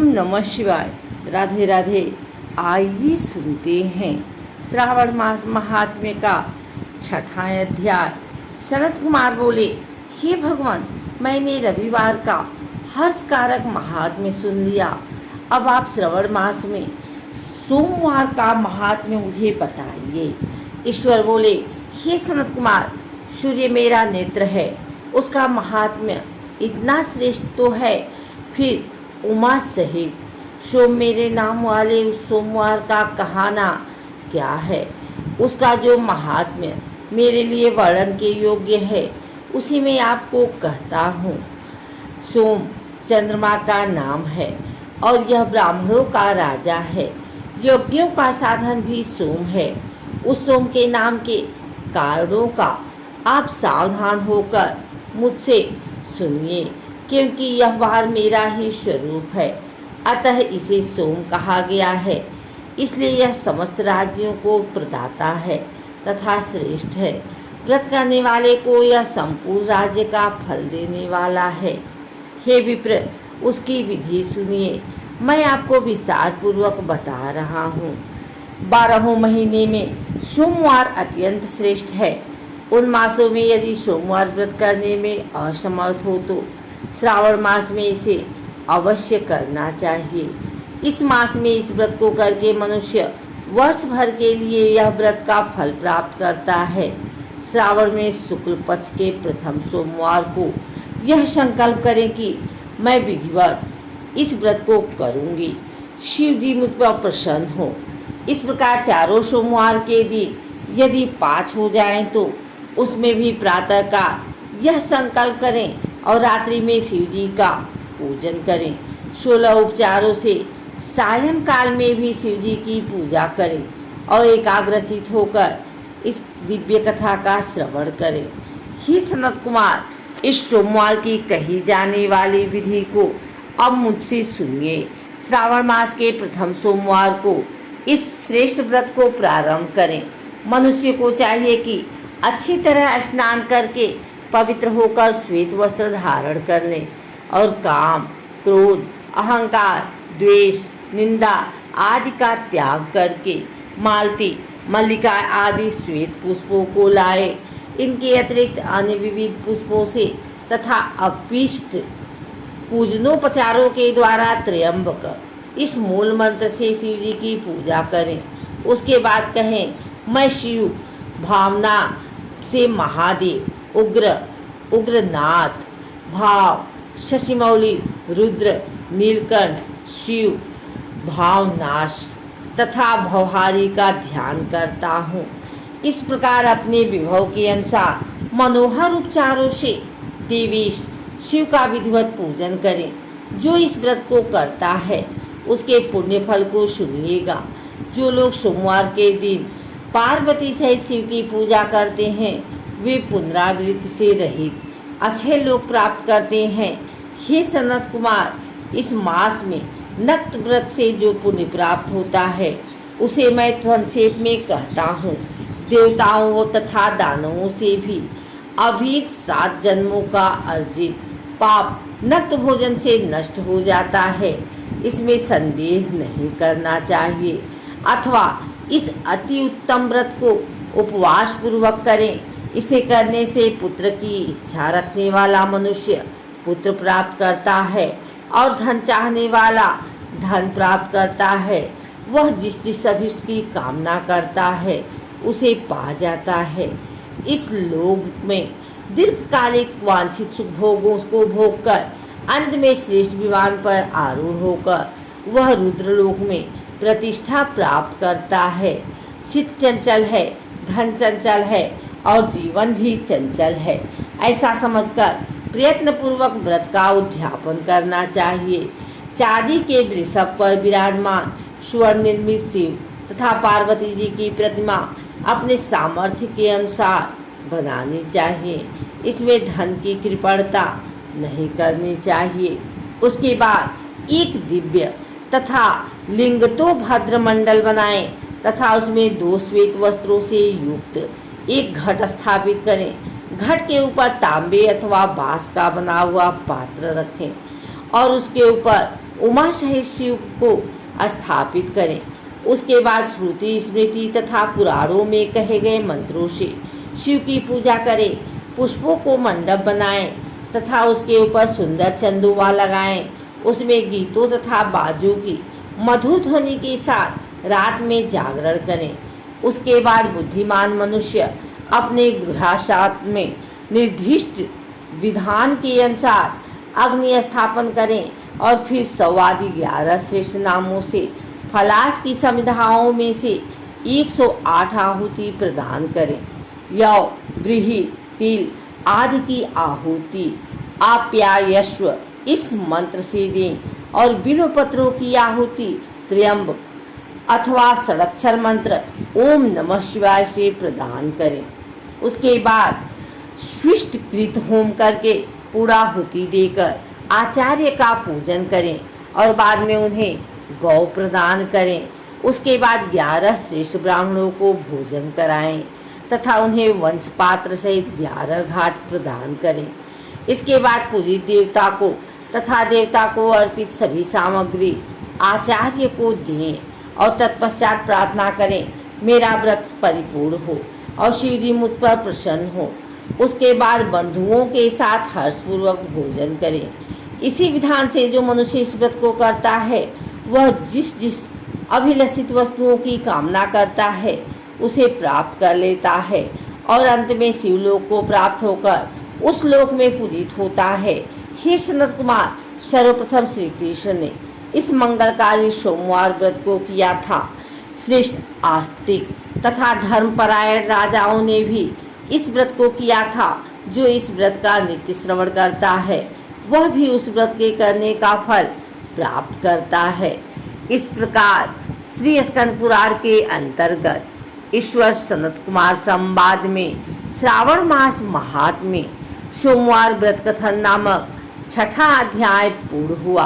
नमः शिवाय। राधे राधे। आइए सुनते हैं श्रावण मास महात्म्य का छठा अध्याय। सनत कुमार बोले, हे भगवान, मैंने रविवार का हर्षकारक महात्म्य सुन लिया। अब आप श्रावण मास में सोमवार का महात्म्य मुझे बताइए। ईश्वर बोले, हे सनत कुमार, सूर्य मेरा नेत्र है, उसका महात्म्य इतना श्रेष्ठ तो है, फिर उमा सहित सोम मेरे नाम वाले उस सोमवार का कहाना क्या है। उसका जो महात्म्य मेरे लिए वर्णन के योग्य है, उसी में आपको कहता हूँ। सोम चंद्रमा का नाम है और यह ब्राह्मणों का राजा है। यज्ञों का साधन भी सोम है। उस सोम के नाम के कारणों का आप सावधान होकर मुझसे सुनिए, क्योंकि यह वार मेरा ही स्वरूप है। अतः इसे सोम कहा गया है। इसलिए यह समस्त राज्यों को प्रदाता है तथा श्रेष्ठ है। व्रत करने वाले को यह संपूर्ण राज्य का फल देने वाला है। हे विप्र, उसकी विधि सुनिए। मैं आपको विस्तार पूर्वक बता रहा हूँ। 12 महीने में सोमवार अत्यंत श्रेष्ठ है। उन मासों में यदि सोमवार व्रत करने में असमर्थ हो तो श्रावण मास में इसे अवश्य करना चाहिए। इस मास में इस व्रत को करके मनुष्य वर्ष भर के लिए यह व्रत का फल प्राप्त करता है। श्रावण में शुक्ल पक्ष के प्रथम सोमवार को यह संकल्प करें कि मैं विधिवत इस व्रत को करूंगी, शिव जी मुझ पर प्रसन्न हो। इस प्रकार चारों सोमवार के दिन यदि 5 हो जाएं तो उसमें भी प्रातः का यह संकल्प करें और रात्रि में शिव जी का पूजन करें। 16 उपचारों से सायंकाल में भी शिव जी की पूजा करें और एकाग्रचित होकर इस दिव्य कथा का श्रवण करें। ही सनत कुमार, इस सोमवार की कही जाने वाली विधि को अब मुझसे सुनिए। श्रावण मास के प्रथम सोमवार को इस श्रेष्ठ व्रत को प्रारंभ करें। मनुष्य को चाहिए कि अच्छी तरह स्नान करके पवित्र होकर श्वेत वस्त्र धारण कर लें और काम, क्रोध, अहंकार, द्वेष, निंदा आदि का त्याग करके मालती, मल्लिका आदि श्वेत पुष्पों को लाए। इनके अतिरिक्त अन्य विविध पुष्पों से तथा अभीष्ट पूजनोपचारों के द्वारा त्र्यंबक इस मूल मंत्र से शिव जी की पूजा करें। उसके बाद कहें, मैं शिव, भावना से महादेव, उग्रनाथ, भाव, शशिमौली, रुद्र, नीलकंठ, शिव, भावनाश तथा भवहारी का ध्यान करता हूँ। इस प्रकार अपने विभव के अनुसार मनोहर उपचारों से देवीश शिव का विधिवत पूजन करें। जो इस व्रत को करता है उसके पुण्य फल को सुनिएगा। जो लोग सोमवार के दिन पार्वती सहित शिव की पूजा करते हैं वे पुनरावृत्ति से रहित अच्छे लोग प्राप्त करते हैं। हे सनत कुमार, इस मास में नक्त व्रत से जो पुण्य प्राप्त होता है उसे मैं संक्षेप में कहता हूँ। देवताओं तथा दानवों से भी अभीत 7 जन्मों का अर्जित पाप नक्त भोजन से नष्ट हो जाता है, इसमें संदेह नहीं करना चाहिए। अथवा इस अति उत्तम व्रत को उपवास पूर्वक करें। इसे करने से पुत्र की इच्छा रखने वाला मनुष्य पुत्र प्राप्त करता है और धन चाहने वाला धन प्राप्त करता है। वह जिस अभिष्ट की कामना करता है उसे पा जाता है। इस लोक में दीर्घकालिक वांछित सुख भोगों को भोगकर अंत में श्रेष्ठ विमान पर आरूढ़ होकर वह रुद्रलोक में प्रतिष्ठा प्राप्त करता है। चित्त चंचल है, धन चंचल है और जीवन भी चंचल है, ऐसा समझकर प्रयत्न पूर्वक व्रत का उद्यापन करना चाहिए। चांदी के वृषभ पर विराजमान स्वर्ण निर्मित शिव तथा पार्वती जी की प्रतिमा अपने सामर्थ्य के अनुसार बनानी चाहिए। इसमें धन की कृपणता नहीं करनी चाहिए। उसके बाद एक दिव्य तथा लिंगतो भद्र मंडल बनाएं तथा उसमें 2 श्वेत वस्त्रों से युक्त एक घट स्थापित करें। घट के ऊपर तांबे अथवा बांस का बना हुआ पात्र रखें और उसके ऊपर उमा सहित शिव को स्थापित करें। उसके बाद श्रुति स्मृति तथा पुराणों में कहे गए मंत्रों से शिव की पूजा करें। पुष्पों को मंडप बनाएं तथा उसके ऊपर सुंदर चंदुआ लगाएं। उसमें गीतों तथा बाजों की मधुर ध्वनि के साथ रात में जागरण करें। उसके बाद बुद्धिमान मनुष्य अपने गृहाशात में निर्दिष्ट विधान के अनुसार अग्नि स्थापन करें और फिर 111 श्रेष्ठ नामों से फलास की समिधाओं में से 108 आहुति प्रदान करें। यौ, व्रीहि, तिल आदि की आहुति आप्यायस्व इस मंत्र से दें और बिल्व पत्रों की आहुति त्र्यंबक अथवा षडक्षर मंत्र ओम नमः शिवाय से प्रदान करें। उसके बाद स्विष्टकृत होम करके पूर्णाहुति देकर आचार्य का पूजन करें और बाद में उन्हें गौ प्रदान करें। उसके बाद 11 श्रेष्ठ ब्राह्मणों को भोजन कराएं तथा उन्हें वंश पात्र सहित 11 घाट प्रदान करें। इसके बाद पूजित देवता को तथा देवता को अर्पित सभी सामग्री आचार्य को दें और तत्पश्चात प्रार्थना करें मेरा व्रत परिपूर्ण हो और शिव जी मुझ पर प्रसन्न हो। उसके बाद बंधुओं के साथ हर्षपूर्वक भोजन करें। इसी विधान से जो मनुष्य इस व्रत को करता है वह जिस जिस अभिलषित वस्तुओं की कामना करता है उसे प्राप्त कर लेता है और अंत में शिवलोक को प्राप्त होकर उस लोक में पूजित होता है। हे सनत कुमार, सर्वप्रथम श्री कृष्ण ने इस मंगलकारी सोमवार व्रत को किया था। श्रेष्ठ आस्तिक तथा धर्मपरायण राजाओं ने भी इस व्रत को किया था। जो इस व्रत का नित्य श्रवण करता है वह भी उस व्रत के करने का फल प्राप्त करता है। इस प्रकार श्री स्कंद पुराण के अंतर्गत ईश्वर सनत कुमार संवाद में श्रावण मास महात्म्य सोमवार व्रत कथन नामक 6ठा अध्याय पूर्ण हुआ।